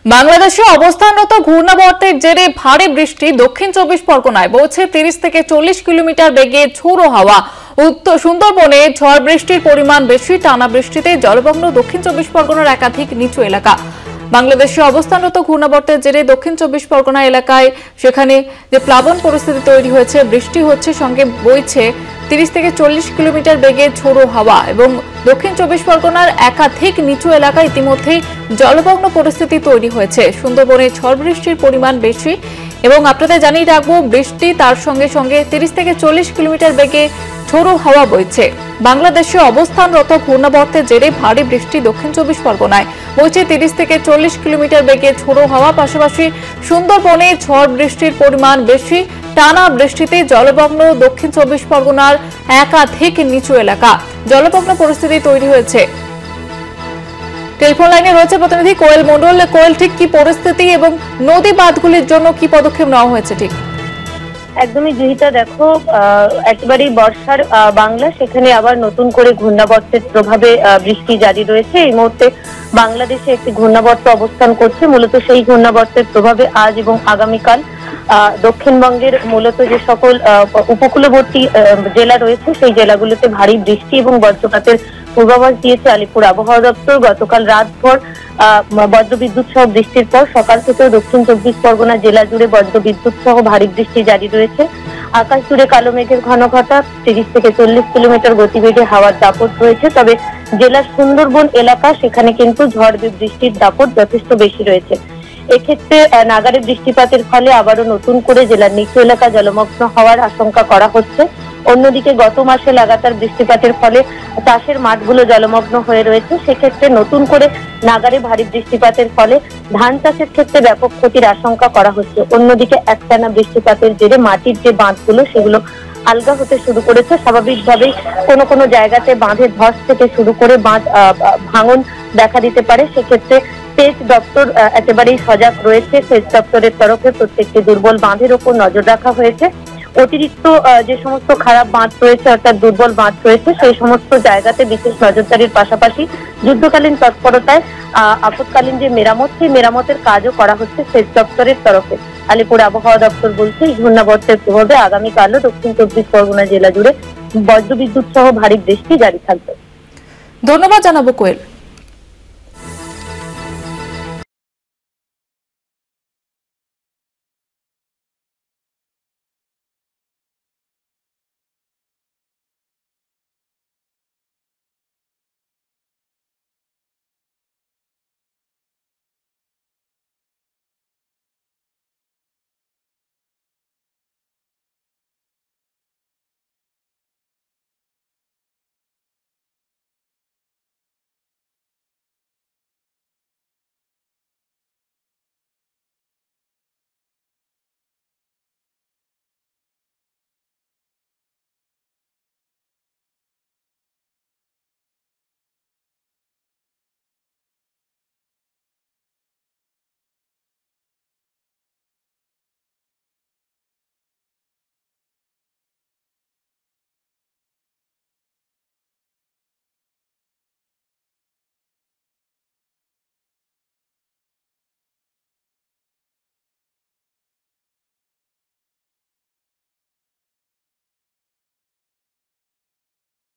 বাংলাদেশে অবস্থানরত ঘূর্ণাবর্তের জেরে ভারী বৃষ্টি দক্ষিণ 24 পরগনায় বইছে 30 থেকে 40 কিলোমিটার বেগে ঝোড়ো হাওয়া। উত্তর সুন্দরবনে ঝড় বৃষ্টির পরিমাণ বেশি, টানা বৃষ্টিতে জলমগ্ন দক্ষিণ 24 পরগনার একাধিক নিচু এলাকা। বাংলাদেশে অবস্থানরত ঘূর্ণাবর্তের জেরে দক্ষিণ 24 পরগনা এলাকায় সেখানে যে প্লাবন পরিস্থিতি তৈরি হয়েছে, বৃষ্টি হচ্ছে, সঙ্গে বইছে 30 থেকে 40 কিলোমিটার বেগে ঝোড়ো হাওয়া এবং দক্ষিণ 24 পরগনার একাধিক নিচু এলাকায় ইতিমধ্যেই জলমগ্ন পরিস্থিতি তৈরি হয়েছে। সুন্দরবনে ঝড় বৃষ্টির পরিমাণ বেশি এবং আপনাদের জানিয়ে রাখবো, বৃষ্টি তার সঙ্গে সঙ্গে 30 থেকে 40 কিলোমিটার বেগে ঝোড়ো হাওয়া বইছে। বাংলাদেশে অবস্থানরত ঘূর্ণাবর্তের জেরে ভারী বৃষ্টি দক্ষিণ 24 পরগনায় বইছে 30 থেকে 40 কিলোমিটার বেগে ঝোড়ো হাওয়া। পাশাপাশি সুন্দরবনে ঝড় বৃষ্টির পরিমাণ বেশি, টানা বৃষ্টিতে জলমগ্ন দক্ষিণ 24 পরগনার একাধিক নিচু এলাকা। জলমগ্ন পরিস্থিতি তৈরি হয়েছে। টেলিফোন লাইনে রয়েছে প্রতিনিধি কোয়েল মণ্ডল। কোয়েল, ঠিক কি পরিস্থিতি এবং নদী বাঁধগুলির জন্য কি পদক্ষেপ নেওয়া হয়েছে? ঠিক একদমই জয়িতা, দেখো একেবারেই বর্ষার বাংলা, সেখানে আবার নতুন করে ঘূর্ণাবর্তের প্রভাবে বৃষ্টি জারি রয়েছে। এই মুহূর্তে বাংলাদেশে একটি ঘূর্ণাবর্ত অবস্থান করছে। মূলত সেই ঘূর্ণাবর্তের প্রভাবে আজ এবং আগামীকাল দক্ষিণবঙ্গের মূলত যে সকল উপকূলবর্তী জেলা রয়েছে সেই জেলাগুলোতে ভারী বৃষ্টি এবং বজ্রপাতের পূর্বাভাস দিয়েছে আলিপুর আবহাওয়া দপ্তর। গতকাল রাতভর বজ্রবিদ্যুৎ সহ বৃষ্টির পর সকাল থেকেও দক্ষিণ 24 পরগনা জেলা জুড়ে বজ্রবিদ্যুৎ সহ ভারী বৃষ্টি জারি রয়েছে। আকাশ জুড়ে কালো মেঘের ঘন ঘটা, 30 থেকে 40 কিলোমিটার গতিবেগে হাওয়ার দাপট রয়েছে। তবে জেলার সুন্দরবন এলাকা, সেখানে কিন্তু ঝড় বৃষ্টির দাপট যথেষ্ট বেশি রয়েছে। এক্ষেত্রে নাগারে বৃষ্টিপাতের ফলে আবারও নতুন করে জেলার নিচু এলাকা জলমগ্ন হওয়ার আশঙ্কা করা হচ্ছে। অন্যদিকে গত মাসে লাগাতার বৃষ্টিপাতের ফলে চাষের মাঠগুলো জলমগ্ন হয়ে রয়েছে। সেক্ষেত্রে নতুন করে নাগারে ভারী বৃষ্টিপাতের ফলে ধান চাষের ক্ষেত্রে ব্যাপক ক্ষতির আশঙ্কা করা হচ্ছে। অন্যদিকে একটানা বৃষ্টিপাতের জেরে মাটির যে বাঁধগুলো সেগুলো আলগা হতে শুরু করেছে। স্বাভাবিকভাবেই কোনো কোনো জায়গাতে বাঁধের ধস থেকে শুরু করে বাঁধ ভাঙন দেখা দিতে পারে। সেক্ষেত্রে সেচ দপ্তর একেবারেই সজাগ রয়েছে। সেচ দপ্তরের তরফে প্রত্যেকটি দুর্বল বাঁধের ওপর নজর রাখা হয়েছে। অতিরিক্ত যে সমস্ত খারাপ বাঁধ রয়েছে, অর্থাৎ দুর্বল বাঁধ রয়েছে, সেই সমস্ত জায়গাতে বিশেষ নজরদারির পাশাপাশি যুদ্ধকালীন তৎপরতায় আপৎকালীন যে মেরামত, সেই মেরামতের কাজও করা হচ্ছে সেচ দপ্তরের তরফে। আলিপুর আবহাওয়া দপ্তর বলছে, এই ঘূর্ণাবর্তের প্রভাবে আগামীকালও দক্ষিণ 24 পরগনা জেলা জুড়ে বজ্রবিদ্যুৎ সহ ভারী বৃষ্টি জারি থাকবে। ধন্যবাদ জানাবো কোয়েল।